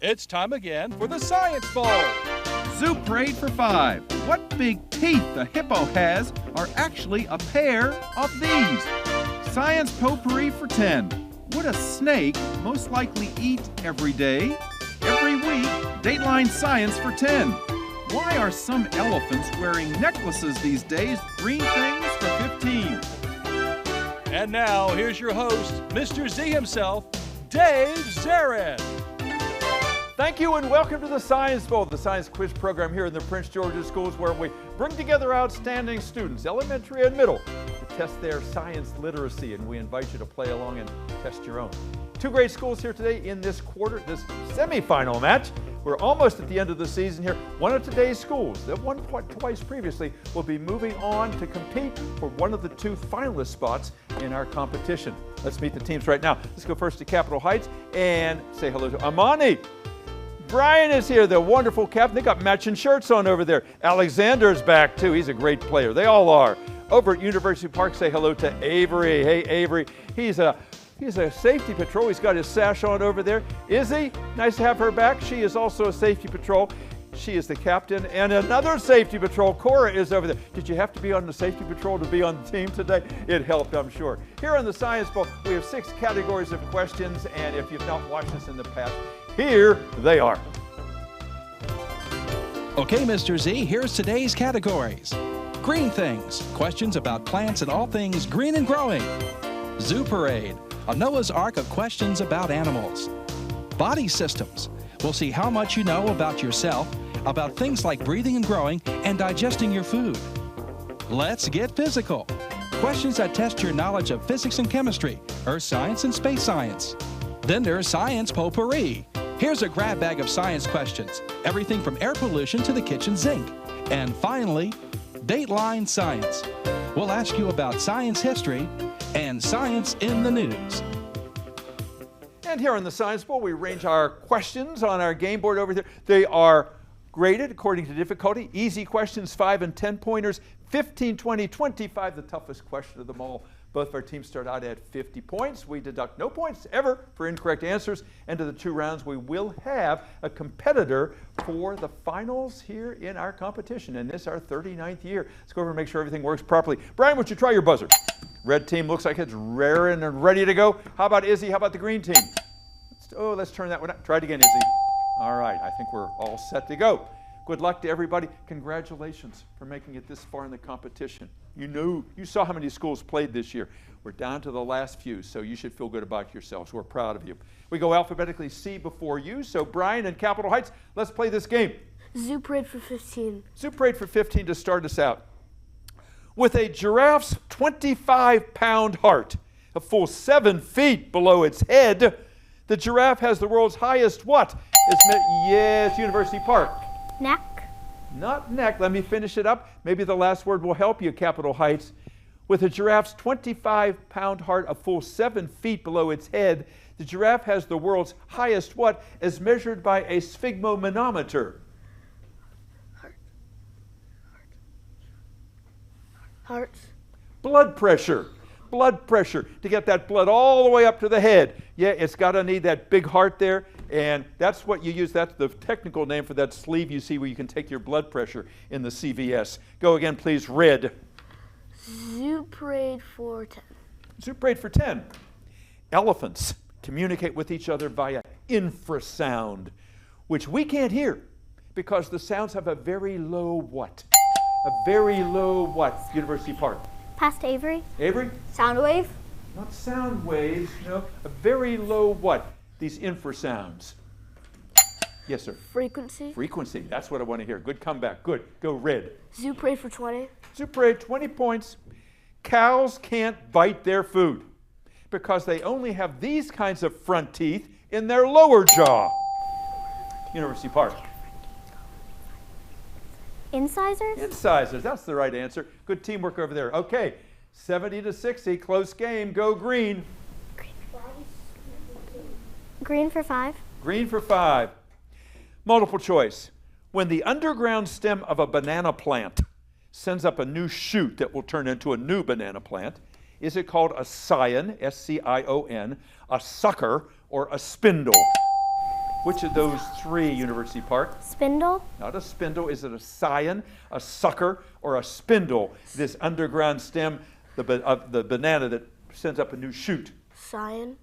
It's time again for the Science Bowl. Zoo Parade for 5. What big teeth the hippo has are actually a pair of these. Science Potpourri for 10. Would a snake most likely eat every day? Every week, Dateline Science for 10. Why are some elephants wearing necklaces these days? Green things for 15. And now, here's your host, Mr. Z himself, Dave Zarin. Thank you and welcome to the Science Bowl, the science quiz program here in the Prince George's Schools, where we bring together outstanding students, elementary and middle, to test their science literacy, and we invite you to play along and test your own. Two great schools here today in this quarter, this semifinal match. We're almost at the end of the season here. One of today's schools that won twice previously will be moving on to compete for one of the two finalist spots in our competition. Let's meet the teams right now. Let's go first to Capitol Heights and say hello to Amani. Brian is here, the wonderful captain. They got matching shirts on over there. Alexander's back too. He's a great player. They all are. Over at University Park, say hello to Avery. Hey, Avery. He's a safety patrol. He's got his sash on over there. Izzy, nice to have her back. She is also a safety patrol. She is the captain. And another safety patrol, Cora, is over there. Did you have to be on the safety patrol to be on the team today? It helped, I'm sure. Here on the Science Bowl, we have 6 categories of questions. And if you've not watched this in the past, here they are. Okay, Mr. Z, here's today's categories. Green things, questions about plants and all things green and growing. Zoo Parade, a Noah's Ark of questions about animals. Body systems, we'll see how much you know about yourself, about things like breathing and growing and digesting your food. Let's get physical. Questions that test your knowledge of physics and chemistry, earth science and space science. Then there's Science Potpourri. Here's a grab bag of science questions, everything from air pollution to the kitchen sink. And finally, Dateline Science. We'll ask you about science history and science in the news. And here on the Science Bowl, we arrange our questions on our game board over there. They are graded according to difficulty. Easy questions, 5 and 10 pointers, 15, 20, 25, the toughest question of them all. Both of our teams start out at 50 points. We deduct no points ever for incorrect answers. And to the 2 rounds, we will have a competitor for the finals here in our competition. And this is our 39th year. Let's go over and make sure everything works properly. Brian, why don't you try your buzzer? Red team looks like it's raring and ready to go. How about Izzy? How about the green team? Let's turn that one up. Try it again, Izzy. All right, I think we're all set to go. Good luck to everybody. Congratulations for making it this far in the competition. You saw how many schools played this year. We're down to the last few, so you should feel good about yourselves. We're proud of you. We go alphabetically C before you. So Brian and Capitol Heights, let's play this game. Zoo Parade for 15. Zoo Parade for 15 to start us out. With a giraffe's 25-pound heart, a full 7 feet below its head, the giraffe has the world's highest what? Yes, University Park. Neck. Not neck. Let me finish it up. Maybe the last word will help you, Capitol Heights. With a giraffe's 25-pound heart, a full 7 feet below its head, the giraffe has the world's highest what, as measured by a sphygmomanometer? Heart. Blood pressure. Blood pressure, to get that blood all the way up to the head. Yeah, it's got to need that big heart there, and that's what you use. That's the technical name for that sleeve you see where you can take your blood pressure in the CVS. Go again, please. Red. Zoo Parade for 10. Zoo Parade for 10. Elephants communicate with each other via infrasound, which we can't hear because the sounds have a very low what? A very low what? University Park. Past Avery. Avery? Sound wave. Not sound waves, no. A very low what? These infrasounds. Yes, sir. Frequency. Frequency. That's what I want to hear. Good comeback. Good. Go red. Zoo Parade for 20. Zoo Parade, 20 points. Cows can't bite their food because they only have these kinds of front teeth in their lower jaw. University Park. Incisors? Incisors. That's the right answer. Good teamwork over there. Okay. 70 to 60. Close game. Go green. Green for 5. Green for 5. Multiple choice. When the underground stem of a banana plant sends up a new shoot that will turn into a new banana plant, is it called a scion, S-C-I-O-N, a sucker, or a spindle? Which of those three, University Park? Spindle. Not a spindle. Is it a scion, a sucker, or a spindle? This underground stem of the banana that sends up a new shoot. Scion.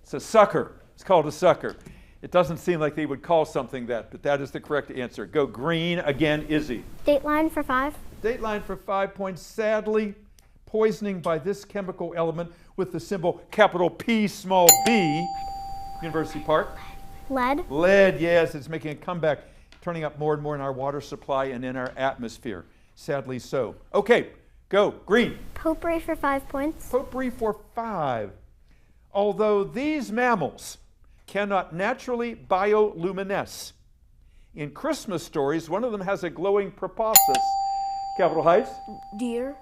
It's a sucker. It's called a sucker. It doesn't seem like they would call something that, but that is the correct answer. Go green again, Izzy. Dateline for 5. Dateline for 5 points. Sadly, poisoning by this chemical element with the symbol capital P small b. University Park. Lead. Lead, yes, it's making a comeback, turning up more and more in our water supply and in our atmosphere. Sadly so. Okay, go, green. Potpourri for 5 points. Potpourri for 5. Although these mammals cannot naturally bioluminesce, in Christmas stories, one of them has a glowing proboscis. Capitol Heights? Deer.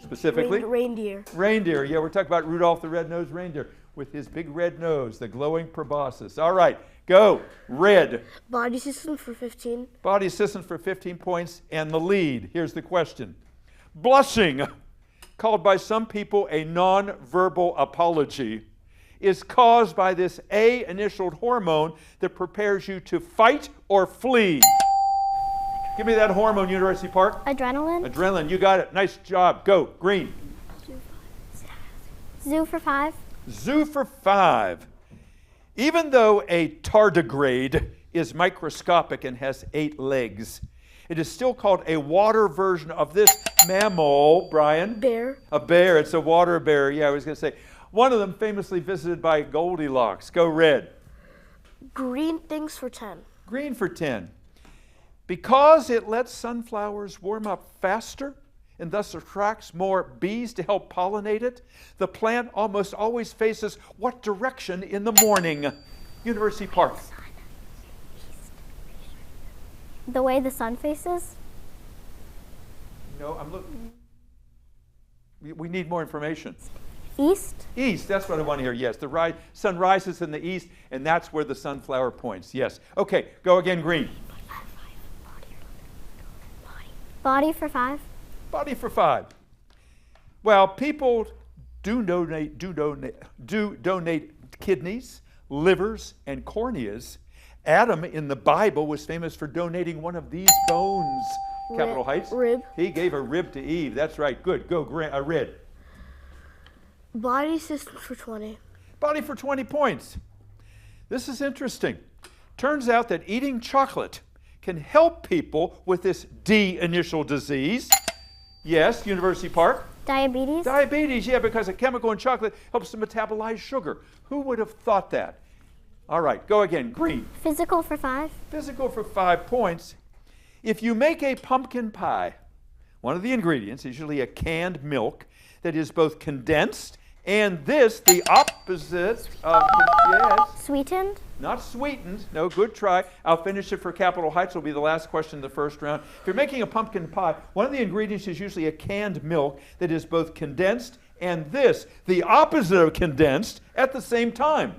Specifically? Reindeer. Reindeer, yeah, we're talking about Rudolph the Red-Nosed Reindeer with his big red nose, the glowing proboscis. All right, go, red. Body system for 15. Body assistance for 15 points, and the lead. Here's the question. Blushing, called by some people a non-verbal apology, is caused by this A-initialed hormone that prepares you to fight or flee. Give me that hormone, University Park. Adrenaline. Adrenaline, you got it. Nice job. Go, green. Zoo for 5. Zoo for 5. Even though a tardigrade is microscopic and has 8 legs, it is still called a water version of this mammal, Brian. Bear. A bear. It's a water bear. Yeah, I was going to say. One of them famously visited by Goldilocks. Go, red. Green things for 10. Green for 10. Because it lets sunflowers warm up faster and thus attracts more bees to help pollinate it, the plant almost always faces what direction in the morning? University Park. The way the sun faces. No, I'm looking. We need more information. East. East, that's what I want to hear. Yes, the sun rises in the east, and that's where the sunflower points. Yes. Okay, go again, green. Body for 5. Body for 5. Well, people do donate kidneys, livers, and corneas. Adam in the Bible was famous for donating one of these bones. Capitol Heights. Rib. He gave a rib to Eve. That's right. Good. Go, red. Body system for 20. Body for 20 points. This is interesting. Turns out that eating chocolate can help people with this D initial disease. Yes, University Park. Diabetes. Diabetes, yeah, because a chemical in chocolate helps to metabolize sugar. Who would have thought that? All right, go again, green. Physical for 5. Physical for 5 points. If you make a pumpkin pie, one of the ingredients is usually a canned milk that is both condensed and this, the opposite of, yes. Sweetened. Not sweetened. No, good try. I'll finish it for Capitol Heights. Will be the last question in the first round. If you're making a pumpkin pie, one of the ingredients is usually a canned milk that is both condensed and this, the opposite of condensed, at the same time.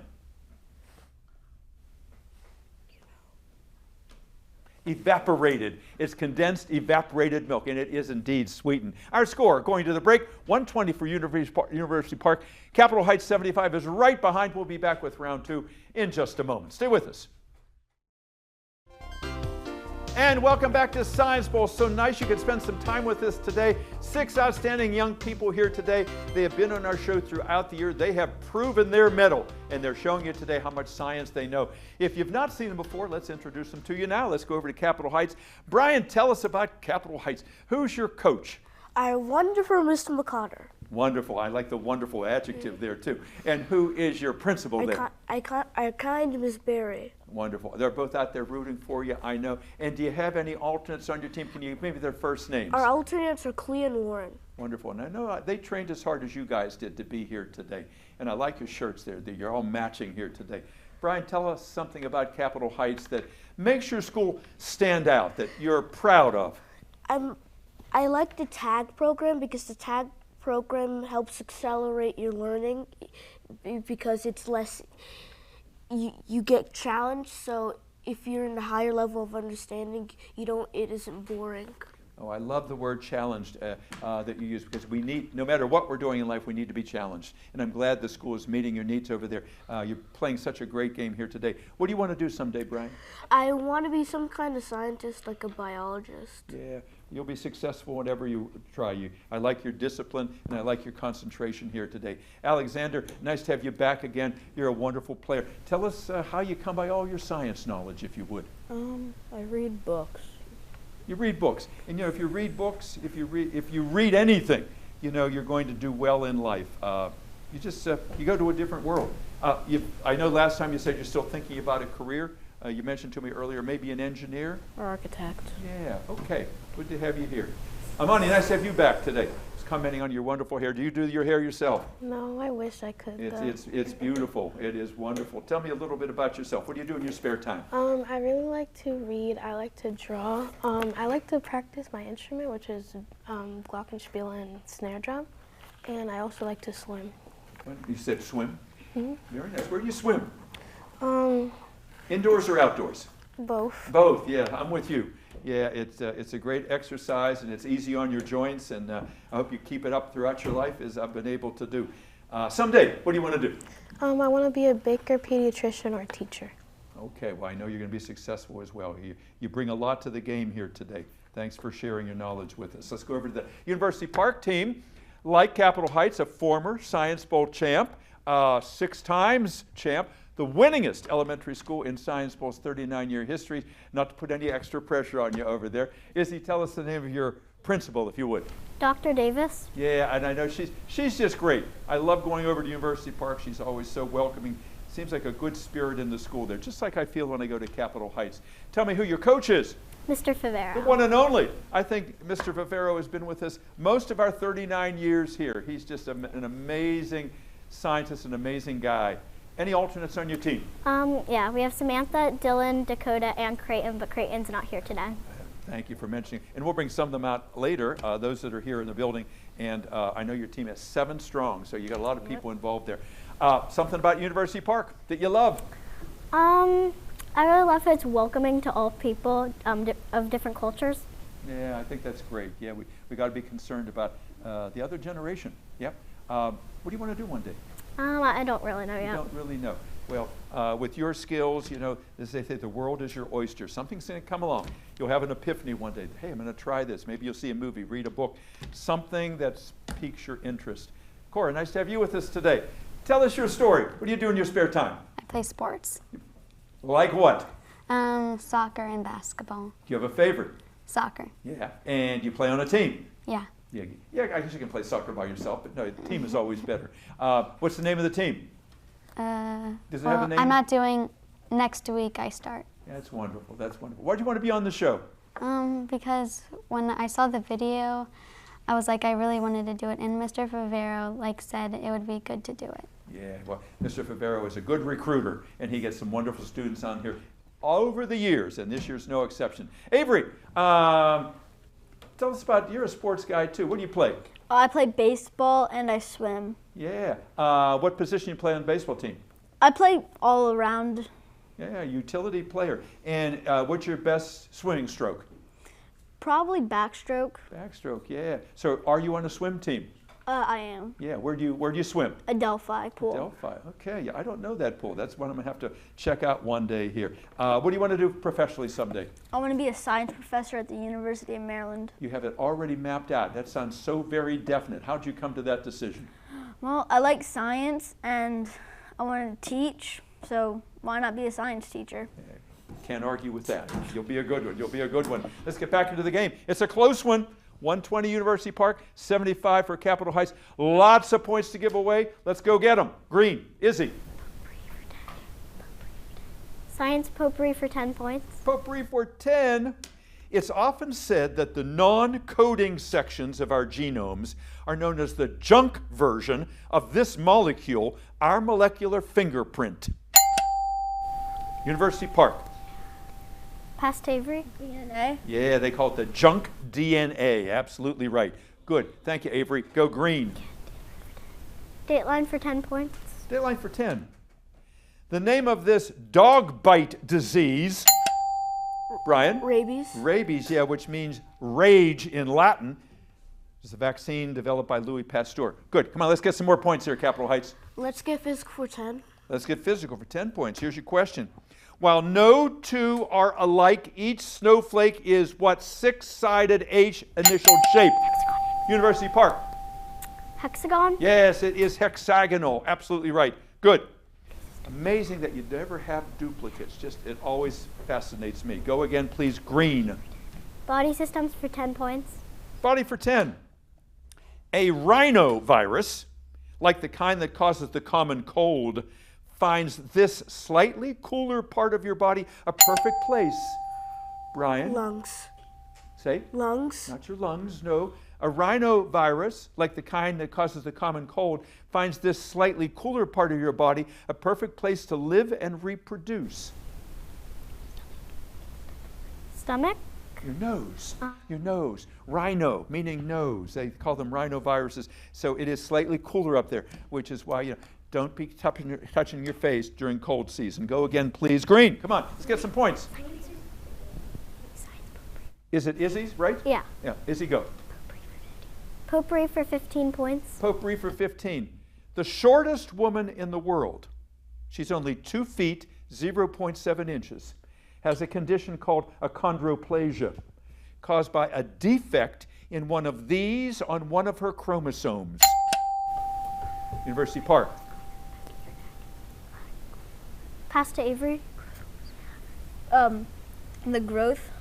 Evaporated. It's condensed, evaporated milk, and it is indeed sweetened. Our score, going to the break, 120 for University Park. Capitol Heights 75 is right behind. We'll be back with round 2 in just a moment. Stay with us. And welcome back to Science Bowl. So nice you could spend some time with us today. 6 outstanding young people here today. They have been on our show throughout the year. They have proven their mettle, and they're showing you today how much science they know. If you've not seen them before, let's introduce them to you now. Let's go over to Capitol Heights. Brian, tell us about Capitol Heights. Who's your coach? Our wonderful Mr. McCotter. Wonderful. I like the wonderful adjective there, too. And who is your principal there? Our kind Miss Berry. Wonderful. They're both out there rooting for you, I know. And do you have any alternates on your team? Can you maybe their first names? Our alternates are Clea and Warren. Wonderful. And I know they trained as hard as you guys did to be here today. And I like your shirts there. You're all matching here today. Brian, tell us something about Capitol Heights that makes your school stand out, that you're proud of. I like the TAG program because the TAG program helps accelerate your learning because it's less, you get challenged, so if you're in a higher level of understanding, it isn't boring. Oh, I love the word challenged that you use, because we need, no matter what we're doing in life, we need to be challenged. And I'm glad the school is meeting your needs over there. You're playing such a great game here today. What do you want to do someday, Brian? I want to be some kind of scientist, like a biologist. Yeah, you'll be successful whatever you try. I like your discipline, and I like your concentration here today. Alexander, nice to have you back again. You're a wonderful player. Tell us how you come by all your science knowledge, if you would. I read books. You read books, and you know, if you read books, if you read anything, you know you're going to do well in life. You just you go to a different world. I know last time you said you're still thinking about a career. You mentioned to me earlier maybe an engineer Or architect. Yeah. Okay. Good to have you here. Amani, nice to have you back today. Just commenting on your wonderful hair. Do you do your hair yourself? No, I wish I could. It's beautiful. It is wonderful. Tell me a little bit about yourself. What do you do in your spare time? I really like to read. I like to draw. I like to practice my instrument, which is glockenspiel and snare drum. And I also like to swim. You said swim? Mm-hmm. Very nice. Where do you swim? Indoors or outdoors? Both. Both, yeah, I'm with you. Yeah, it's a great exercise, and it's easy on your joints, and I hope you keep it up throughout your life, as I've been able to do. Someday, what do you want to do? I want to be a baker, pediatrician, or teacher. Okay, well, I know you're going to be successful as well. You bring a lot to the game here today. Thanks for sharing your knowledge with us. Let's go over to the University Park team. Like Capitol Heights, a former Science Bowl champ, 6 times champ, the winningest elementary school in Science Bowl's 39-year history. Not to put any extra pressure on you over there. Izzy, tell us the name of your principal, if you would. Dr. Davis. Yeah, and I know she's just great. I love going over to University Park. She's always so welcoming. Seems like a good spirit in the school there, just like I feel when I go to Capitol Heights. Tell me who your coach is. Mr. Favero. The one and only. I think Mr. Favero has been with us most of our 39 years here. He's just an amazing scientist, an amazing guy. Any alternates on your team? Yeah, we have Samantha, Dylan, Dakota, and Creighton, but Creighton's not here today. Thank you for mentioning. And we'll bring some of them out later, those that are here in the building. And I know your team is 7 strong, so you got a lot of people involved there. Something about University Park that you love? I really love how it's welcoming to all people of different cultures. Yeah, I think that's great. Yeah, we got to be concerned about the other generation. Yep. What do you want to do one day? I don't really know yet. You don't really know. Well, with your skills, you know, as they say, the world is your oyster. Something's going to come along. You'll have an epiphany one day. Hey, I'm going to try this. Maybe you'll see a movie, read a book, something that piques your interest. Cora, nice to have you with us today. Tell us your story. What do you do in your spare time? I play sports. Like what? Soccer and basketball. Do you have a favorite? Soccer. Yeah. And you play on a team? Yeah. Yeah, I guess you can play soccer by yourself, but no, the team is always better. What's the name of the team? Does it have a name? I'm not doing, next week I start. Yeah, that's wonderful, that's wonderful. Why do you want to be on the show? Because when I saw the video, I was like, I really wanted to do it, and Mr. Favero said it would be good to do it. Yeah, well, Mr. Favero is a good recruiter, and he gets some wonderful students on here over the years, and this year's no exception. Avery, tell us about, you're a sports guy too. What do you play? I play baseball and I swim. Yeah. What position you play on the baseball team? I play all around. Yeah, utility player. And what's your best swimming stroke? Probably backstroke. Backstroke, yeah. So are you on a swim team? I am. Yeah, where do you swim? Adelphi pool. Adelphi, okay. Yeah, I don't know that pool. That's one I'm going to have to check out one day here. What do you want to do professionally someday? I want to be a science professor at the University of Maryland. You have it already mapped out. That sounds so very definite. How'd you come to that decision? Well, I like science and I want to teach, so why not be a science teacher? Can't argue with that. You'll be a good one. You'll be a good one. Let's get back into the game. It's a close one. 120 University Park, 75 for Capitol Heights. Lots of points to give away. Let's go get them. Green, Izzy. Science potpourri for 10 points. Potpourri for 10. It's often said that the non-coding sections of our genomes are known as the junk version of this molecule, our molecular fingerprint. University Park. Past Avery. DNA. Yeah, they call it the junk DNA. Absolutely right. Good. Thank you, Avery. Go green. Dateline for 10 points. Dateline for 10. The name of this dog bite disease. Brian? Rabies. Rabies, yeah, which means rage in Latin. It's a vaccine developed by Louis Pasteur. Good. Come on, let's get some more points here, Capitol Heights. Let's get physical for 10. Let's get physical for 10 points. Here's your question. While no two are alike, each snowflake is what six-sided H initial shape? University Park. Hexagon? Yes, it is hexagonal. Absolutely right. Good. Amazing that you never have duplicates. Just, it always fascinates me. Go again, please. Green. Body systems for 10 points. Body for 10. A rhinovirus, like the kind that causes the common cold, finds this slightly cooler part of your body a perfect place. Brian? Lungs. Say? Lungs. Not your lungs, no. A rhinovirus, like the kind that causes the common cold, finds this slightly cooler part of your body a perfect place to live and reproduce. Stomach? Your nose. Your nose. Rhino, meaning nose. They call them rhinoviruses. So it is slightly cooler up there, which is why, don't be touching your face during cold season. Go again, please. Green. Come on, let's get some points. Is it Izzy's, right? Yeah. Yeah, Izzy, go. Potpourri for 15 points. Potpourri for 15. The shortest woman in the world, she's only 2 feet, 0.7 inches, has a condition called achondroplasia, caused by a defect in one of these on one of her chromosomes. University Park. Pasta Avery. The growth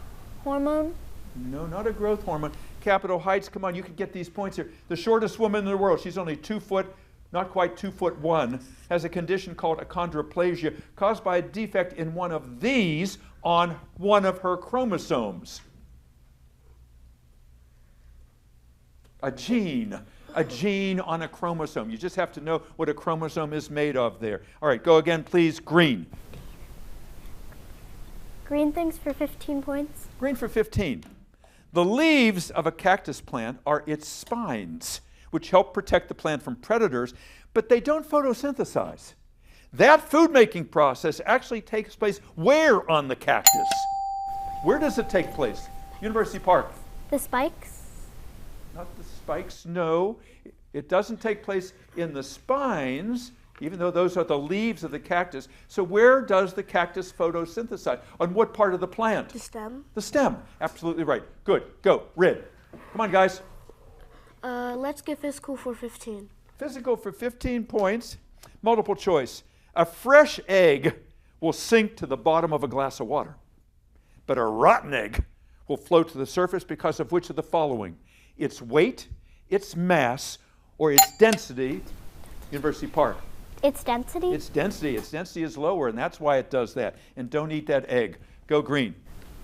hormone. No, not a growth hormone. Capitol Heights, come on, you can get these points here. The shortest woman in the world, she's only 2 foot, not quite 2'1", has a condition called achondroplasia caused by a defect in one of these on one of her chromosomes. A gene on a chromosome. You just have to know what a chromosome is made of there. All right, go again, please. Green. Green things for 15 points. Green for 15. The leaves of a cactus plant are its spines, which help protect the plant from predators, but they don't photosynthesize. That food-making process actually takes place where on the cactus? Where does it take place? University Park. The spikes. Not the spikes, no. It doesn't take place in the spines, even though those are the leaves of the cactus. So where does the cactus photosynthesize? On what part of the plant? The stem. The stem. Absolutely right. Good. Go. Red. Come on, guys. Let's get physical for 15. Physical for 15 points. Multiple choice. A fresh egg will sink to the bottom of a glass of water, but a rotten egg will float to the surface because of which of the following? Its weight, its mass, or its density? University Park. Its density? Its density. Its density is lower, and that's why it does that. And don't eat that egg. Go green.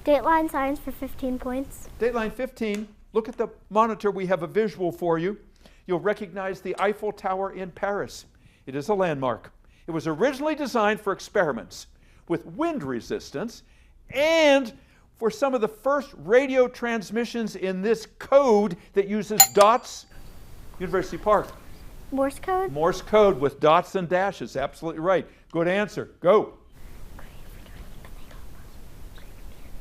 Dateline science for 15 points. Dateline 15. Look at the monitor. We have a visual for you. You'll recognize the Eiffel Tower in Paris. It is a landmark. It was originally designed for experiments with wind resistance and for some of the first radio transmissions in this code that uses dots. University Park. Morse code? Morse code with dots and dashes. Absolutely right. Good answer. Go.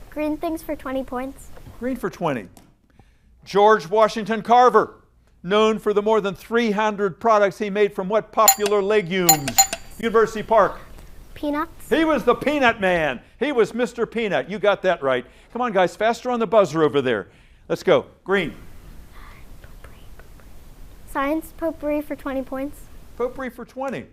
Green things for 20 points. Green for 20. George Washington Carver, known for the more than 300 products he made from what popular legumes? University Park. Peanuts. He was the peanut man. He was Mr. Peanut. You got that right. Come on, guys, faster on the buzzer over there. Let's go. Green. Science potpourri for 20 points. Potpourri for 20.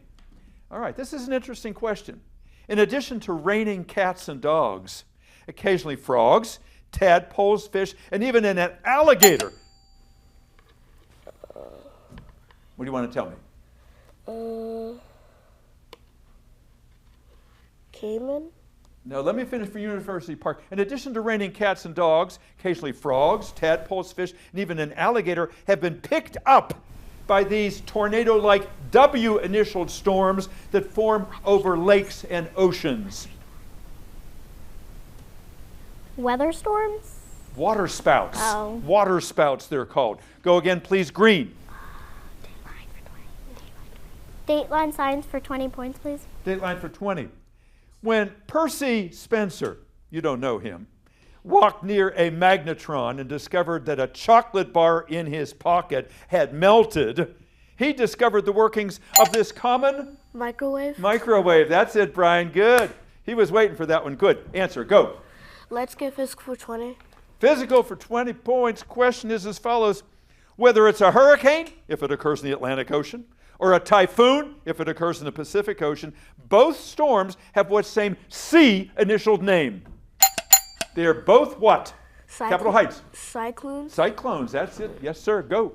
All right, this is an interesting question. In addition to raining cats and dogs, occasionally frogs, tadpoles, fish, and even an alligator. What do you want to tell me? Cayman? No, let me finish for University Park. In addition to raining cats and dogs, occasionally frogs, tadpoles, fish, and even an alligator have been picked up by these tornado-like W-initialed storms that form over lakes and oceans. Weather storms? Water spouts. Oh. Water spouts, they're called. Go again, please. Green. Dateline science for 20 points, please. Dateline for 20. When Percy Spencer, you don't know him, walked near a magnetron and discovered that a chocolate bar in his pocket had melted, he discovered the workings of this common Microwave. microwave. That's it, Brian. Good. He was waiting for that one. Good. Answer. Go. Let's get physical for 20. Physical for 20 points. Question is as follows. Whether it's a hurricane, if it occurs in the Atlantic Ocean, or a typhoon, if it occurs in the Pacific Ocean, both storms have what same C initialed name? They are both what? Capital Heights. Cyclones. Cyclones. That's it. Yes, sir. Go.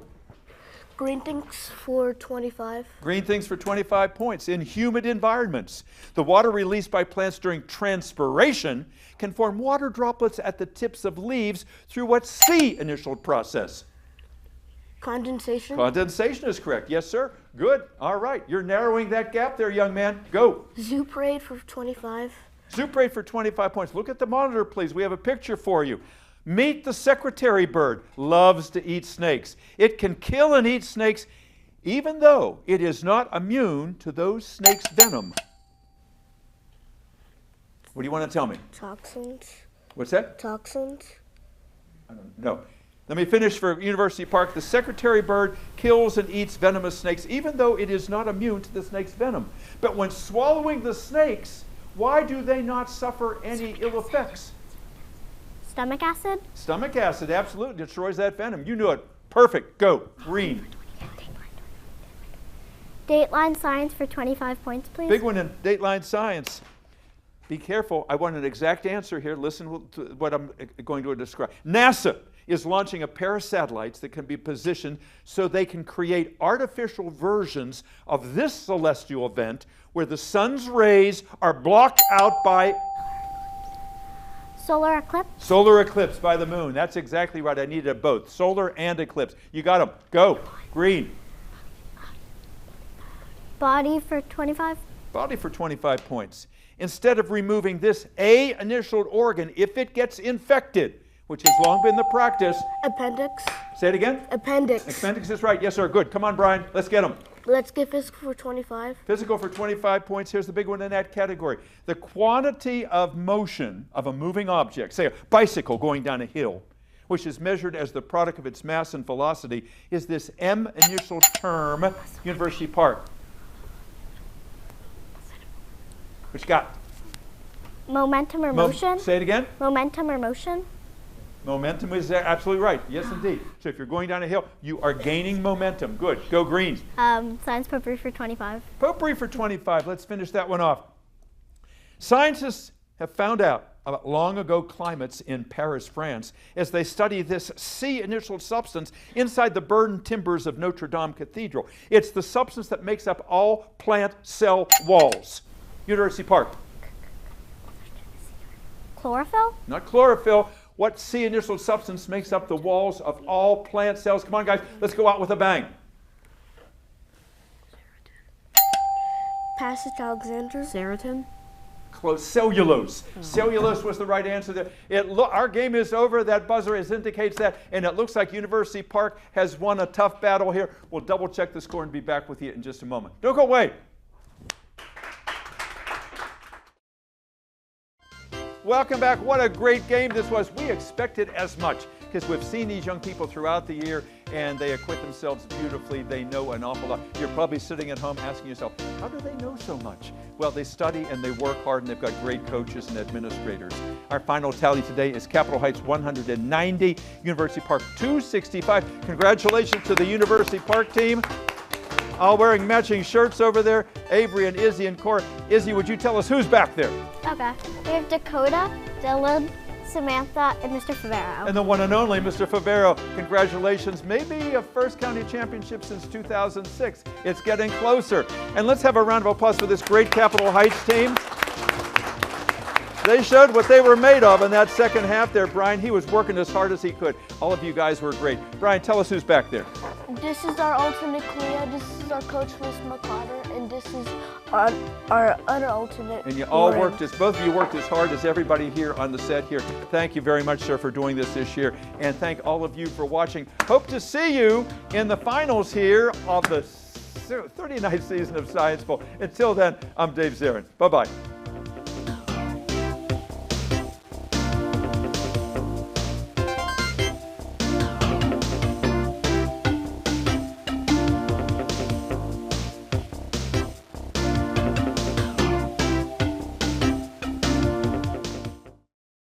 Green things for 25. Green things for 25 points. In humid environments, the water released by plants during transpiration can form water droplets at the tips of leaves through what C initialed process? Condensation. Condensation is correct. Yes, sir. Good. All right. You're narrowing that gap there, young man. Go. Zoo parade for 25. Zoo parade for 25 points. Look at the monitor, please. We have a picture for you. Meet the secretary bird. Loves to eat snakes. It can kill and eat snakes even though it is not immune to those snakes' venom. What do you want to tell me? Toxins. What's that? Toxins. I don't know. Let me finish for University Park. The secretary bird kills and eats venomous snakes even though it is not immune to the snake's venom. But when swallowing the snakes, why do they not suffer any ill effects? Stomach acid? Stomach acid absolutely destroys that venom. You knew it. Perfect. Go. Green. Dateline science for 25 points, please. Big one in Dateline science. Be careful. I want an exact answer here. Listen to what I'm going to describe. NASA is launching a pair of satellites that can be positioned so they can create artificial versions of this celestial event where the sun's rays are blocked out by Solar eclipse? solar eclipse by the moon. That's exactly right. I needed both, solar and eclipse. You got them. Go. Green. Body for 25? Body for 25 points. Instead of removing this A initialed organ, if it gets infected, which has long been the practice. Appendix. Say it again. Appendix. Appendix is right. Yes, sir. Good. Come on, Brian. Let's get them. Let's get physical for 25. Physical for 25 points. Here's the big one in that category. The quantity of motion of a moving object, say a bicycle going down a hill, which is measured as the product of its mass and velocity, is this M initial term, University Park. What you got? Momentum or motion? Say it again. Momentum or motion? Momentum is absolutely right. Yes, indeed. So if you're going down a hill, you are gaining momentum. Good. Go green. Science potpourri for 25. Potpourri for 25. Let's finish that one off. Scientists have found out about long ago climates in Paris, France, as they study this C initial substance inside the burned timbers of Notre Dame Cathedral. It's the substance that makes up all plant cell walls. University Park. Chlorophyll? Not chlorophyll. What C initial substance makes up the walls of all plant cells? Come on, guys. Let's go out with a bang. Passage Alexander. Serotin? Close. Cellulose. Cellulose was the right answer there. Our game is over. That buzzer indicates that, and it looks like University Park has won a tough battle here. We'll double check the score and be back with you in just a moment. Don't go away. Welcome back. What a great game this was. We expected as much because we've seen these young people throughout the year and they acquit themselves beautifully. They know an awful lot. You're probably sitting at home asking yourself, how do they know so much? Well, they study and they work hard and they've got great coaches and administrators. Our final tally today is Capitol Heights 190, University Park 265. Congratulations to the University Park team. All wearing matching shirts over there, Avery and Izzy and Cora. Izzy, would you tell us who's back there? Okay. We have Dakota, Dylan, Samantha, and Mr. Favero. And the one and only Mr. Favero. Congratulations. Maybe a first county championship since 2006. It's getting closer. And let's have a round of applause for this great Capitol Heights team. They showed what they were made of in that second half there, Brian. He was working as hard as he could. All of you guys were great. Brian, tell us who's back there. This is our alternate Clea, this is our coach Miss McCotter, and this is our other alternate. And you all Lauren. both of you worked as hard as everybody here on the set here. Thank you very much, sir, for doing this year. And thank all of you for watching. Hope to see you in the finals here of the 39th season of Science Bowl. Until then, I'm Dave Zarin. Bye-bye.